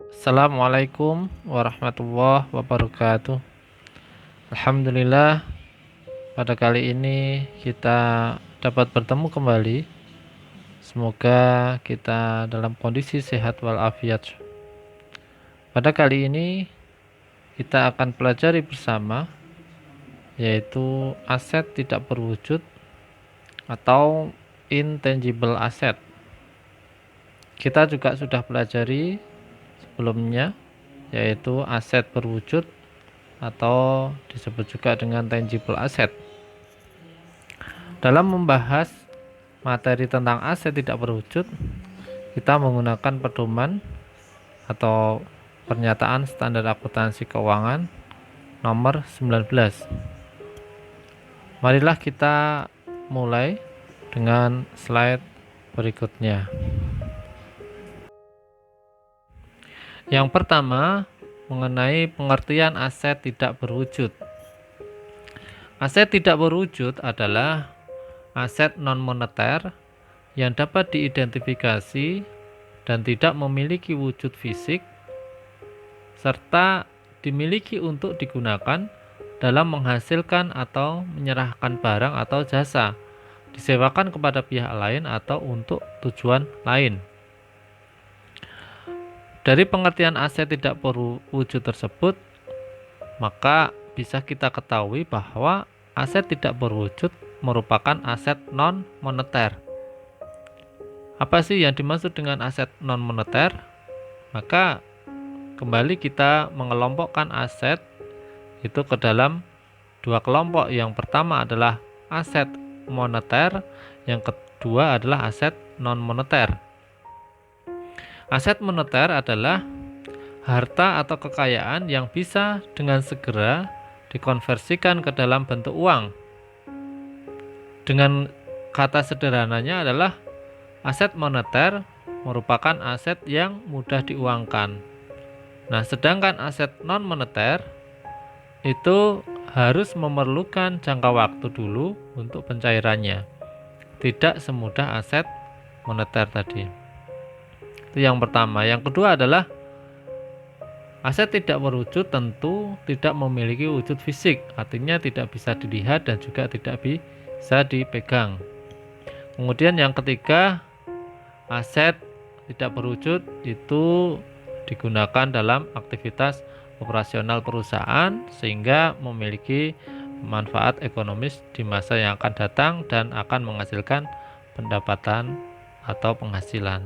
Assalamualaikum warahmatullahi wabarakatuh. Alhamdulillah, pada kali ini kita dapat bertemu kembali. Semoga kita dalam kondisi sehat walafiat. Pada kali ini kita akan pelajari bersama, yaitu aset tidak berwujud atau intangible asset. Kita juga sudah pelajari sebelumnya, yaitu aset berwujud atau disebut juga dengan tangible asset. Dalam membahas materi tentang aset tidak berwujud, kita menggunakan pedoman atau pernyataan standar akuntansi keuangan nomor 19. Marilah kita mulai dengan slide berikutnya. Yang pertama, mengenai pengertian aset tidak berwujud. Aset tidak berwujud adalah aset non-moneter yang dapat diidentifikasi dan tidak memiliki wujud fisik, serta dimiliki untuk digunakan dalam menghasilkan atau menyerahkan barang atau jasa, disewakan kepada pihak lain atau untuk tujuan lain. Dari pengertian aset tidak berwujud tersebut, maka bisa kita ketahui bahwa aset tidak berwujud merupakan aset non-moneter. Apa sih yang dimaksud dengan aset non-moneter? Maka kembali kita mengelompokkan aset itu ke dalam dua kelompok. Yang pertama adalah aset moneter, yang kedua adalah aset non-moneter. Aset moneter adalah harta atau kekayaan yang bisa dengan segera dikonversikan ke dalam bentuk uang. Dengan kata sederhananya adalah aset moneter merupakan aset yang mudah diuangkan. Nah, sedangkan aset non-moneter itu harus memerlukan jangka waktu dulu untuk pencairannya. Tidak semudah aset moneter tadi. Itu yang pertama. Yang kedua adalah aset tidak berwujud tentu tidak memiliki wujud fisik, artinya tidak bisa dilihat dan juga tidak bisa dipegang. Kemudian yang ketiga, aset tidak berwujud itu digunakan dalam aktivitas operasional perusahaan sehingga memiliki manfaat ekonomis di masa yang akan datang dan akan menghasilkan pendapatan atau penghasilan.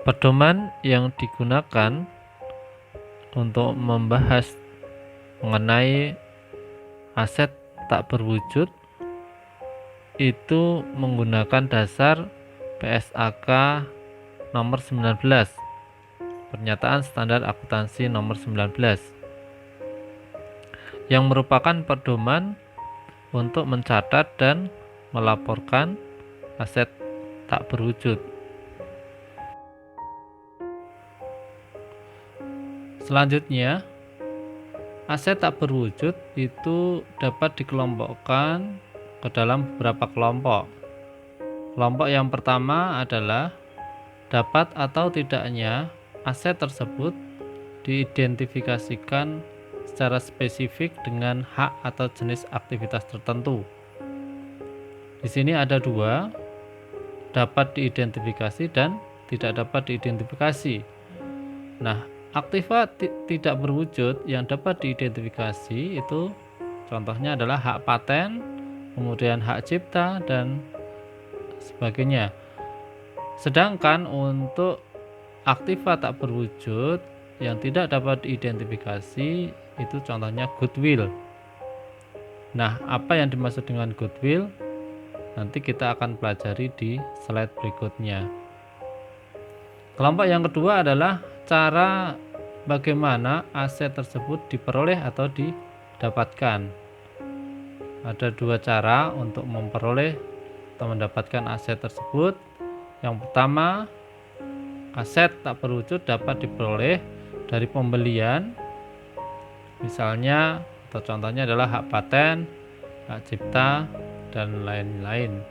Pedoman yang digunakan untuk membahas mengenai aset tak berwujud itu menggunakan dasar PSAK nomor 19, pernyataan standar akuntansi nomor 19, yang merupakan pedoman untuk mencatat dan melaporkan aset tak berwujud. Selanjutnya, aset tak berwujud itu dapat dikelompokkan ke dalam beberapa kelompok. Kelompok yang pertama adalah dapat atau tidaknya aset tersebut diidentifikasikan secara spesifik dengan hak atau jenis aktivitas tertentu. Di sini ada dua, dapat diidentifikasi dan tidak dapat diidentifikasi. Nah, aktiva tidak berwujud yang dapat diidentifikasi itu contohnya adalah hak paten, kemudian hak cipta dan sebagainya. Sedangkan untuk aktiva tak berwujud yang tidak dapat diidentifikasi itu contohnya goodwill. Nah, apa yang dimaksud dengan goodwill? Nanti kita akan pelajari di slide berikutnya. Kelompok yang kedua adalah cara bagaimana aset tersebut diperoleh atau didapatkan. Ada dua cara untuk memperoleh atau mendapatkan aset tersebut. Yang pertama, aset tak berwujud dapat diperoleh dari pembelian, misalnya atau contohnya adalah hak paten, hak cipta, dan lain-lain.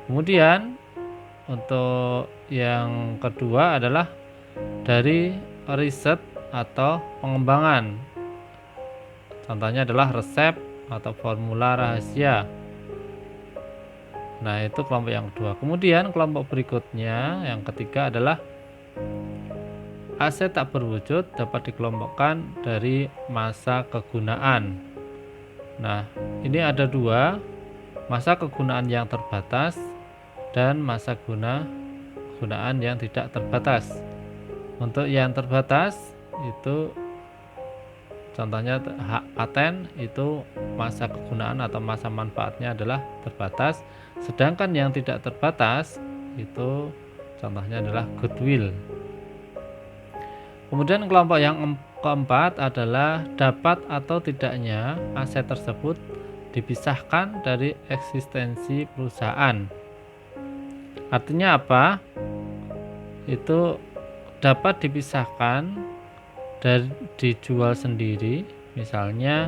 Kemudian untuk yang kedua adalah dari riset atau pengembangan. Contohnya adalah resep atau formula rahasia. Nah, itu kelompok yang kedua. Kemudian kelompok berikutnya, yang ketiga adalah aset tak berwujud dapat dikelompokkan dari masa kegunaan. Nah, ini ada dua, masa kegunaan yang terbatas dan masa kegunaan yang tidak terbatas. Untuk yang terbatas itu contohnya hak paten, itu masa kegunaan atau masa manfaatnya adalah terbatas. Sedangkan yang tidak terbatas itu contohnya adalah goodwill. Kemudian kelompok yang keempat adalah dapat atau tidaknya aset tersebut dipisahkan dari eksistensi perusahaan. Artinya apa? Itu dapat dipisahkan dan dijual sendiri, misalnya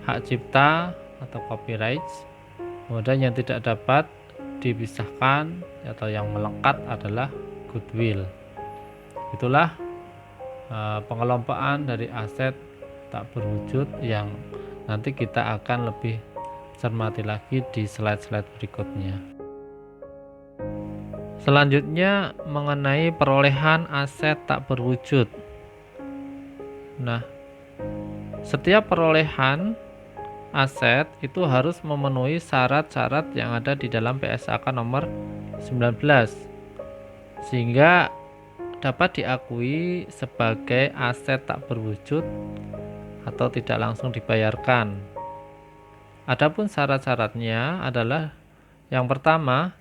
hak cipta atau copyright. Kemudian yang tidak dapat dipisahkan atau yang melekat adalah goodwill. Itulah pengelompokan dari aset tak berwujud yang nanti kita akan lebih cermati lagi di slide-slide berikutnya. Selanjutnya mengenai perolehan aset tak berwujud. Nah, setiap perolehan aset itu harus memenuhi syarat-syarat yang ada di dalam PSAK nomor 19 sehingga dapat diakui sebagai aset tak berwujud atau tidak langsung dibayarkan. Adapun syarat-syaratnya adalah yang pertama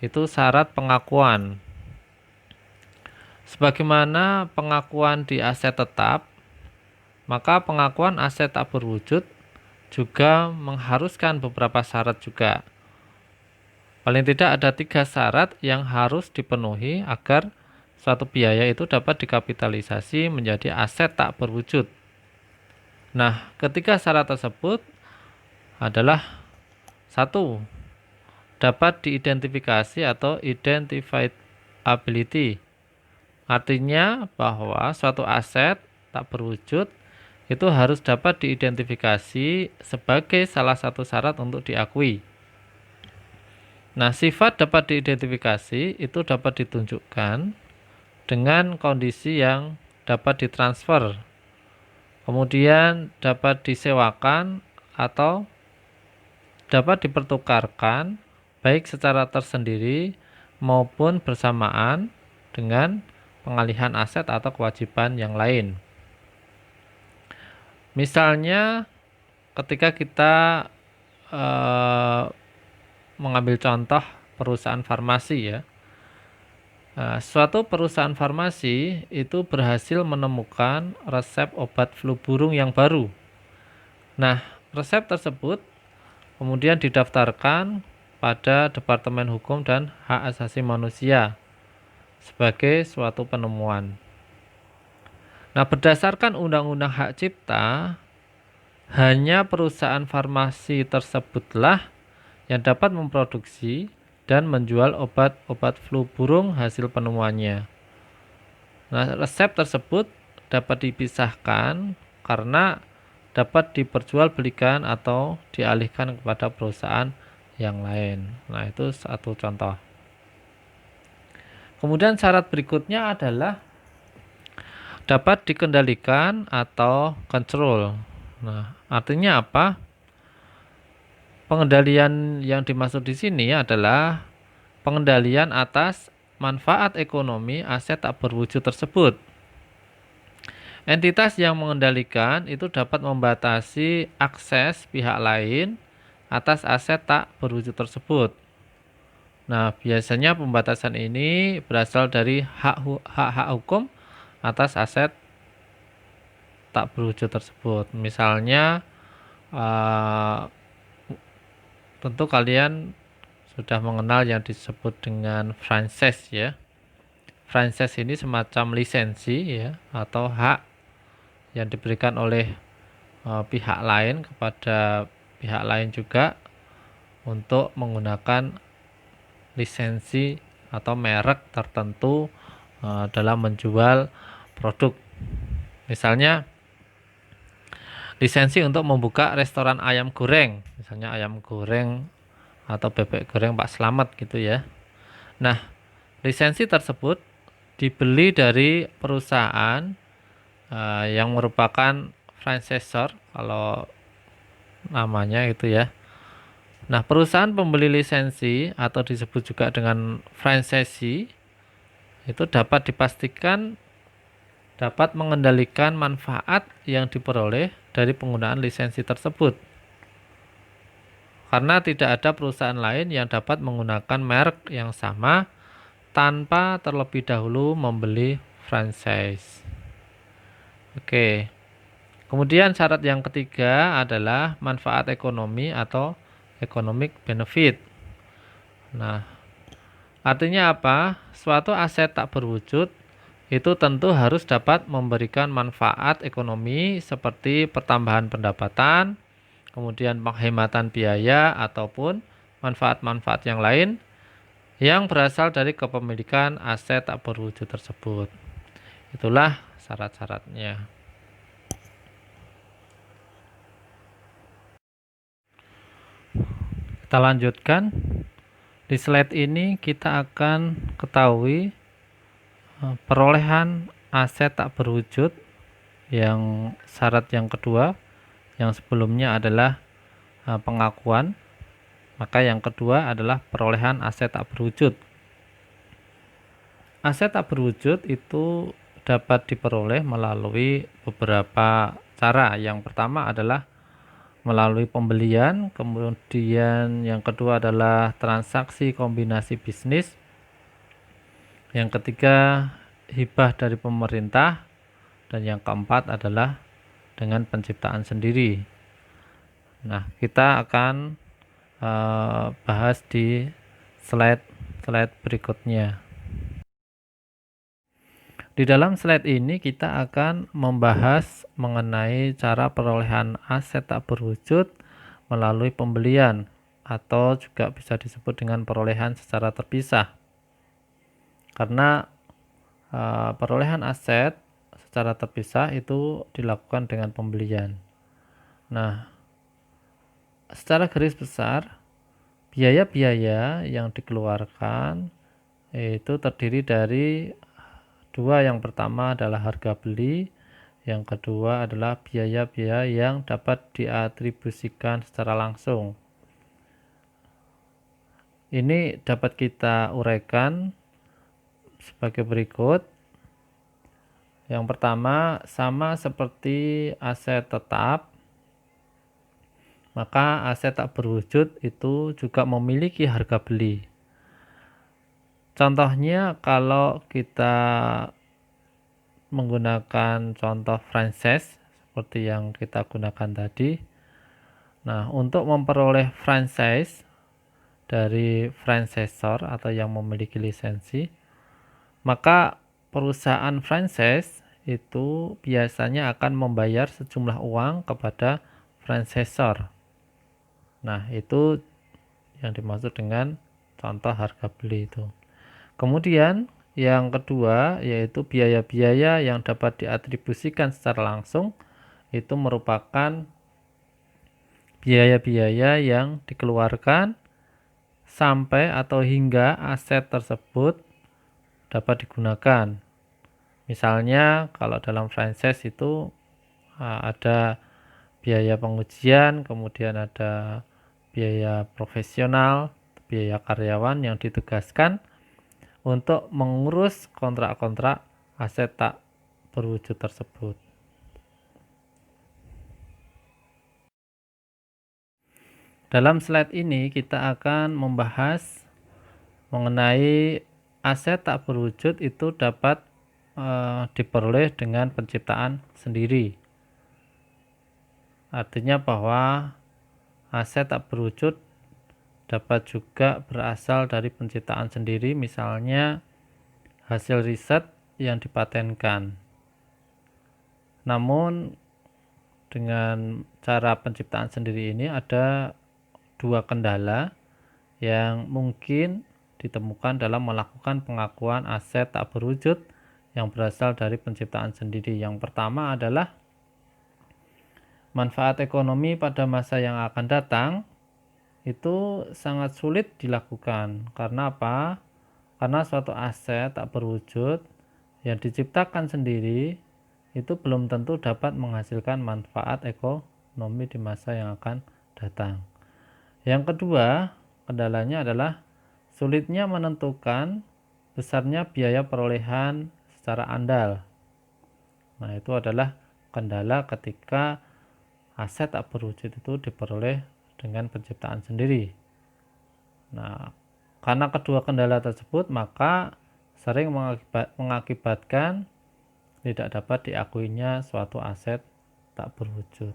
itu syarat pengakuan. Sebagaimana pengakuan di aset tetap, maka pengakuan aset tak berwujud juga mengharuskan beberapa syarat juga. Paling tidak ada 3 syarat yang harus dipenuhi agar suatu biaya itu dapat dikapitalisasi menjadi aset tak berwujud. Nah, ketiga syarat tersebut adalah 1. Dapat diidentifikasi atau identifiability. Artinya bahwa suatu aset tak berwujud itu harus dapat diidentifikasi sebagai salah satu syarat untuk diakui. Nah, sifat dapat diidentifikasi itu dapat ditunjukkan dengan kondisi yang dapat ditransfer, kemudian dapat disewakan atau dapat dipertukarkan baik secara tersendiri maupun bersamaan dengan pengalihan aset atau kewajiban yang lain. Misalnya ketika kita mengambil contoh perusahaan farmasi ya. Suatu perusahaan farmasi itu berhasil menemukan resep obat flu burung yang baru. Nah, resep tersebut kemudian didaftarkan pada Departemen Hukum dan Hak Asasi Manusia sebagai suatu penemuan. Nah, berdasarkan Undang-Undang Hak Cipta, hanya perusahaan farmasi tersebutlah yang dapat memproduksi dan menjual obat-obat flu burung hasil penemuannya. Nah, resep tersebut dapat dipisahkan karena dapat diperjualbelikan atau dialihkan kepada perusahaan yang lain. Nah, itu satu contoh. Kemudian syarat berikutnya adalah dapat dikendalikan atau control. Nah, artinya apa? Pengendalian yang dimaksud di sini adalah pengendalian atas manfaat ekonomi aset tak berwujud tersebut. Entitas yang mengendalikan itu dapat membatasi akses pihak lain atas aset tak berwujud tersebut. Nah, biasanya pembatasan ini berasal dari hak hukum atas aset tak berwujud tersebut. Misalnya, tentu kalian sudah mengenal yang disebut dengan franchise ya. Franchise ini semacam lisensi ya atau hak yang diberikan oleh pihak lain kepada pihak lain juga untuk menggunakan lisensi atau merek tertentu dalam menjual produk. Misalnya lisensi untuk membuka restoran ayam goreng, misalnya ayam goreng atau bebek goreng Pak Slamet gitu ya. Nah, lisensi tersebut dibeli dari perusahaan yang merupakan franchisor kalau namanya itu ya. Nah, perusahaan pembeli lisensi atau disebut juga dengan franchisee itu dapat dipastikan dapat mengendalikan manfaat yang diperoleh dari penggunaan lisensi tersebut. Karena tidak ada perusahaan lain yang dapat menggunakan merek yang sama tanpa terlebih dahulu membeli franchise. Oke. Kemudian syarat yang ketiga adalah manfaat ekonomi atau economic benefit. Nah, artinya apa? Suatu aset tak berwujud itu tentu harus dapat memberikan manfaat ekonomi seperti pertambahan pendapatan, kemudian penghematan biaya ataupun manfaat-manfaat yang lain yang berasal dari kepemilikan aset tak berwujud tersebut. Itulah syarat-syaratnya. Kita lanjutkan. Di slide ini kita akan ketahui perolehan aset tak berwujud yang syarat yang kedua, yang sebelumnya adalah pengakuan, maka yang kedua adalah perolehan aset tak berwujud. Aset tak berwujud itu dapat diperoleh melalui beberapa cara. Yang pertama adalah melalui pembelian, kemudian yang kedua adalah transaksi kombinasi bisnis, yang ketiga hibah dari pemerintah, dan yang keempat adalah dengan penciptaan sendiri. Nah, kita akan bahas di slide berikutnya. Di dalam slide ini kita akan membahas mengenai cara perolehan aset tak berwujud melalui pembelian atau juga bisa disebut dengan perolehan secara terpisah. Karena perolehan aset secara terpisah itu dilakukan dengan pembelian. Nah, secara garis besar biaya-biaya yang dikeluarkan itu terdiri dari dua. Yang pertama adalah harga beli, yang kedua adalah biaya-biaya yang dapat diatribusikan secara langsung. Ini dapat kita uraikan sebagai berikut. Yang pertama, sama seperti aset tetap, maka aset tak berwujud itu juga memiliki harga beli. Contohnya kalau kita menggunakan contoh franchise seperti yang kita gunakan tadi. Nah, untuk memperoleh franchise dari franchisor atau yang memiliki lisensi, maka perusahaan franchise itu biasanya akan membayar sejumlah uang kepada franchisor. Nah, itu yang dimaksud dengan contoh harga beli itu. Kemudian yang kedua yaitu biaya-biaya yang dapat diatribusikan secara langsung, itu merupakan biaya-biaya yang dikeluarkan sampai atau hingga aset tersebut dapat digunakan. Misalnya kalau dalam franchise itu ada biaya pengujian, kemudian ada biaya profesional, biaya karyawan yang ditugaskan untuk mengurus kontrak-kontrak aset tak berwujud tersebut. Dalam slide ini kita akan membahas mengenai aset tak berwujud itu dapat diperoleh dengan penciptaan sendiri. Artinya bahwa aset tak berwujud dapat juga berasal dari penciptaan sendiri, misalnya hasil riset yang dipatenkan. Namun dengan cara penciptaan sendiri ini ada dua kendala yang mungkin ditemukan dalam melakukan pengakuan aset tak berwujud yang berasal dari penciptaan sendiri. Yang pertama adalah manfaat ekonomi pada masa yang akan datang itu sangat sulit dilakukan. Karena apa? Karena suatu aset tak berwujud yang diciptakan sendiri itu belum tentu dapat menghasilkan manfaat ekonomi di masa yang akan datang. Yang kedua, kendalanya adalah sulitnya menentukan besarnya biaya perolehan secara andal. Nah, itu adalah kendala ketika aset tak berwujud itu diperoleh dengan penciptaan sendiri. Nah, karena kedua kendala tersebut, maka sering mengakibatkan tidak dapat diakuinya suatu aset tak berwujud.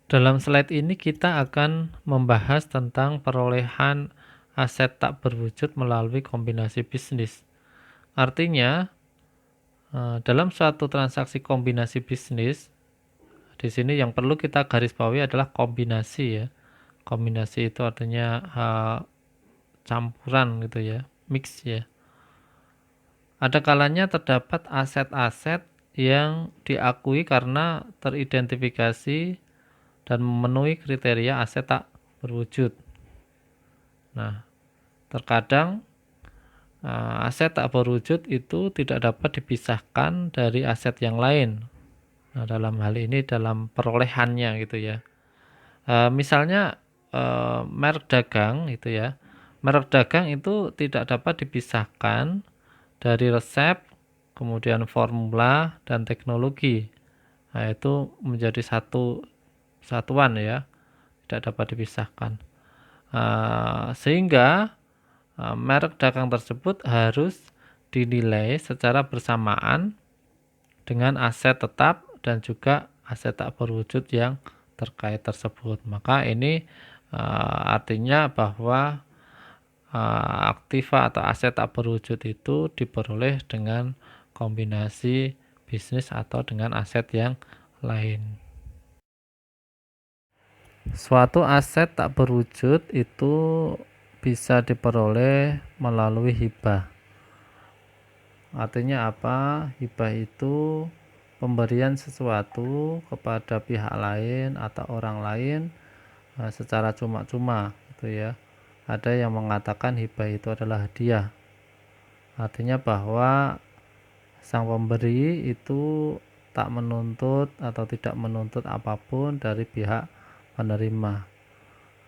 Dalam slide ini kita akan membahas tentang perolehan aset tak berwujud melalui kombinasi bisnis. Artinya, dalam suatu transaksi kombinasi bisnis, di sini yang perlu kita garis bawahi adalah kombinasi ya. Kombinasi itu artinya campuran gitu ya, mix ya. Ada kalanya terdapat aset-aset yang diakui karena teridentifikasi dan memenuhi kriteria aset tak berwujud. Nah, terkadang aset tak berwujud itu tidak dapat dipisahkan dari aset yang lain. Nah, dalam hal ini dalam perolehannya gitu ya. Misalnya merek dagang itu ya. Merek dagang itu tidak dapat dipisahkan dari resep, kemudian formula dan teknologi. Nah, itu menjadi satu satuan ya, tidak dapat dipisahkan. Sehingga merek dagang tersebut harus dinilai secara bersamaan dengan aset tetap dan juga aset tak berwujud yang terkait tersebut. Maka ini artinya bahwa aktiva atau aset tak berwujud itu diperoleh dengan kombinasi bisnis atau dengan aset yang lain. Suatu aset tak berwujud itu bisa diperoleh melalui hibah. Artinya apa? Hibah itu pemberian sesuatu kepada pihak lain atau orang lain secara cuma-cuma gitu ya. Ada yang mengatakan hibah itu adalah hadiah. Artinya bahwa sang pemberi itu tak menuntut atau tidak menuntut apapun dari pihak penerima.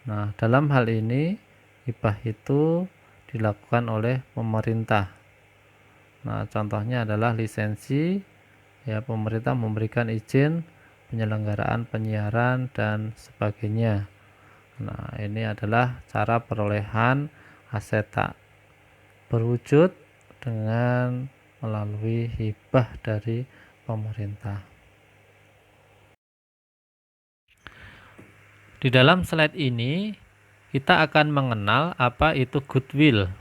Nah, dalam hal ini hibah itu dilakukan oleh pemerintah. Nah, contohnya adalah lisensi ya, pemerintah memberikan izin penyelenggaraan penyiaran dan sebagainya. Nah, ini adalah cara perolehan aset tak berwujud dengan melalui hibah dari pemerintah. Di dalam slide ini kita akan mengenal apa itu goodwill.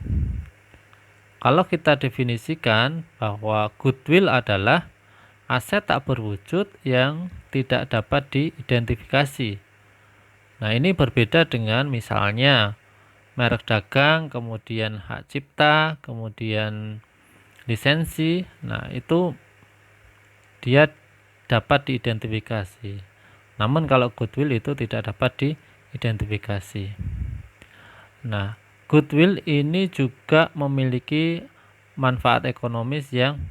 Kalau kita definisikan bahwa goodwill adalah aset tak berwujud yang tidak dapat diidentifikasi. Nah, ini berbeda dengan misalnya merek dagang, kemudian hak cipta, kemudian lisensi. Nah, itu dia dapat diidentifikasi. Namun kalau goodwill itu tidak dapat diidentifikasi. Nah, goodwill ini juga memiliki manfaat ekonomis yang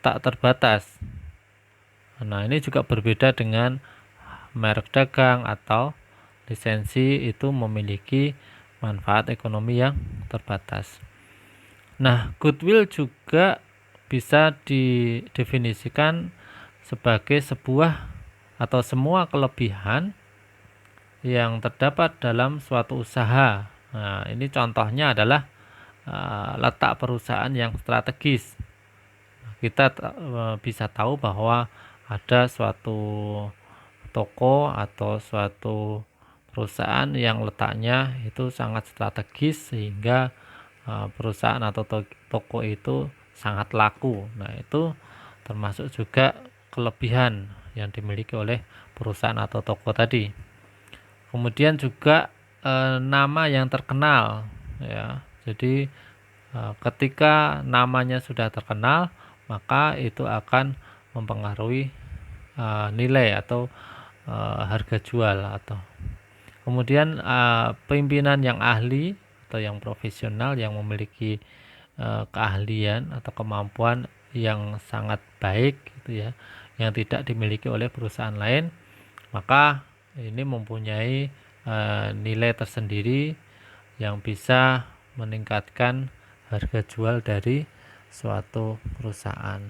tak terbatas. Nah, ini juga berbeda dengan merek dagang atau lisensi, itu memiliki manfaat ekonomi yang terbatas. Nah, goodwill juga bisa didefinisikan sebagai sebuah atau semua kelebihan yang terdapat dalam suatu usaha. Nah, ini contohnya adalah letak perusahaan yang strategis. Kita bisa tahu bahwa ada suatu toko atau suatu perusahaan yang letaknya itu sangat strategis sehingga perusahaan atau toko itu sangat laku. Nah, itu termasuk juga kelebihan yang dimiliki oleh perusahaan atau toko tadi. Kemudian juga nama yang terkenal, ya. Jadi ketika namanya sudah terkenal, maka itu akan mempengaruhi nilai atau harga jual. Atau kemudian pimpinan yang ahli atau yang profesional yang memiliki keahlian atau kemampuan yang sangat baik gitu ya, yang tidak dimiliki oleh perusahaan lain, maka ini mempunyai nilai tersendiri yang bisa meningkatkan harga jual dari suatu perusahaan.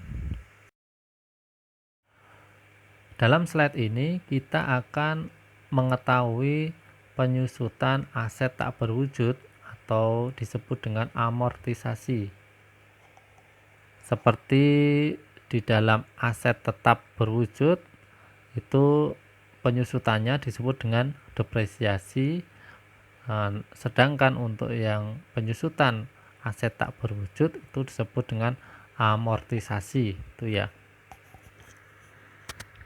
Dalam slide ini kita akan mengetahui penyusutan aset tak berwujud atau disebut dengan amortisasi. Seperti di dalam aset tetap berwujud, itu penyusutannya disebut dengan depresiasi, sedangkan untuk yang penyusutan aset tak berwujud itu disebut dengan amortisasi, itu ya.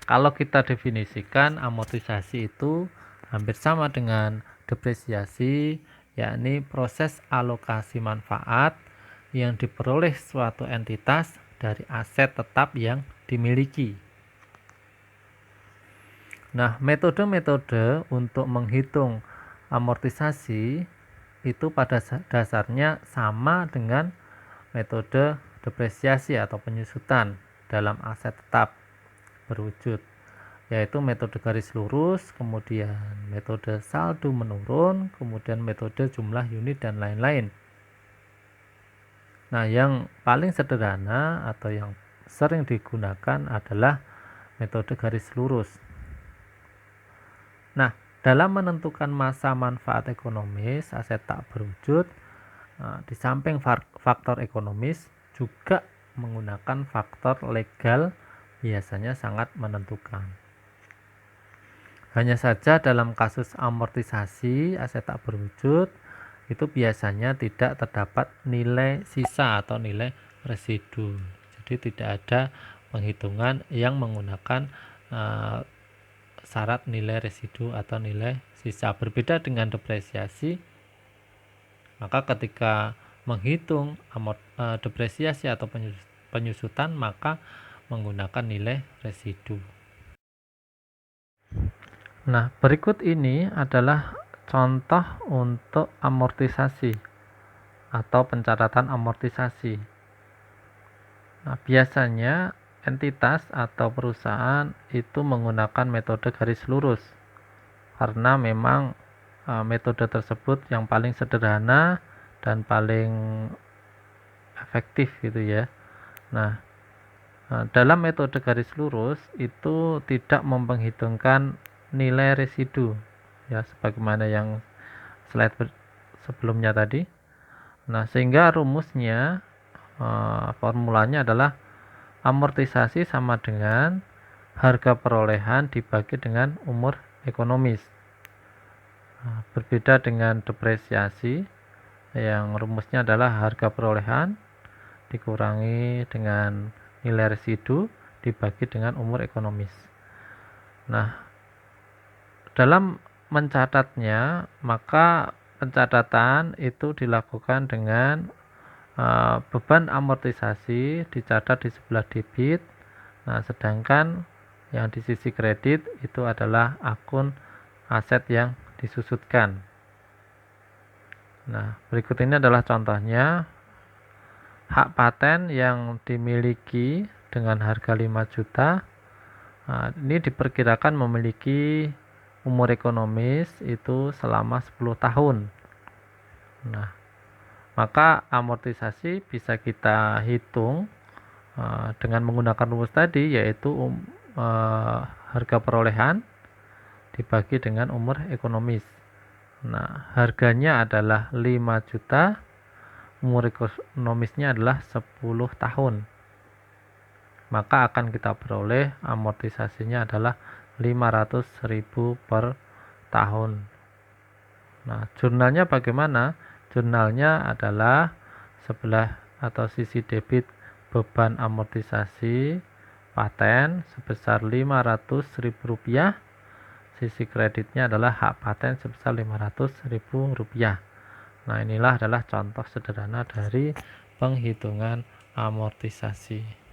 Kalau kita definisikan, amortisasi itu hampir sama dengan depresiasi, yakni proses alokasi manfaat yang diperoleh suatu entitas dari aset tetap yang dimiliki. Nah, metode-metode untuk menghitung amortisasi itu pada dasarnya sama dengan metode depresiasi atau penyusutan dalam aset tetap berwujud, yaitu metode garis lurus, kemudian metode saldo menurun, kemudian metode jumlah unit dan lain-lain. Nah, yang paling sederhana atau yang sering digunakan adalah metode garis lurus. Nah, dalam menentukan masa manfaat ekonomis aset tak berwujud, di samping faktor ekonomis juga menggunakan faktor legal biasanya sangat menentukan. Hanya saja dalam kasus amortisasi aset tak berwujud itu biasanya tidak terdapat nilai sisa atau nilai residu. Jadi tidak ada penghitungan yang menggunakan syarat nilai residu atau nilai sisa. Berbeda dengan depresiasi, maka ketika menghitung depresiasi atau penyusutan maka menggunakan nilai residu. Nah, berikut ini adalah contoh untuk amortisasi atau pencatatan amortisasi. Nah, biasanya entitas atau perusahaan itu menggunakan metode garis lurus karena memang metode tersebut yang paling sederhana dan paling efektif gitu ya. Nah, dalam metode garis lurus itu tidak memperhitungkan nilai residu ya, sebagaimana yang slide sebelumnya tadi. Nah, sehingga rumusnya formulanya adalah amortisasi sama dengan harga perolehan dibagi dengan umur ekonomis. Nah, berbeda dengan depresiasi yang rumusnya adalah harga perolehan dikurangi dengan nilai residu dibagi dengan umur ekonomis. Nah, dalam mencatatnya maka pencatatan itu dilakukan dengan beban amortisasi dicatat di sebelah debit. Nah, sedangkan yang di sisi kredit itu adalah akun aset yang disusutkan. Nah, berikut ini adalah contohnya. Hak paten yang dimiliki dengan harga 5 juta. Nah, ini diperkirakan memiliki umur ekonomis itu selama 10 tahun. Nah, maka amortisasi bisa kita hitung dengan menggunakan rumus tadi, yaitu harga perolehan dibagi dengan umur ekonomis. Nah, harganya adalah 5 juta, umur ekonomisnya adalah 10 tahun. Maka akan kita peroleh amortisasinya adalah 500.000 per tahun. Nah, jurnalnya bagaimana? Jurnalnya adalah sebelah atau sisi debit beban amortisasi paten sebesar Rp500.000, sisi kreditnya adalah hak paten sebesar Rp500.000. Nah, inilah adalah contoh sederhana dari penghitungan amortisasi.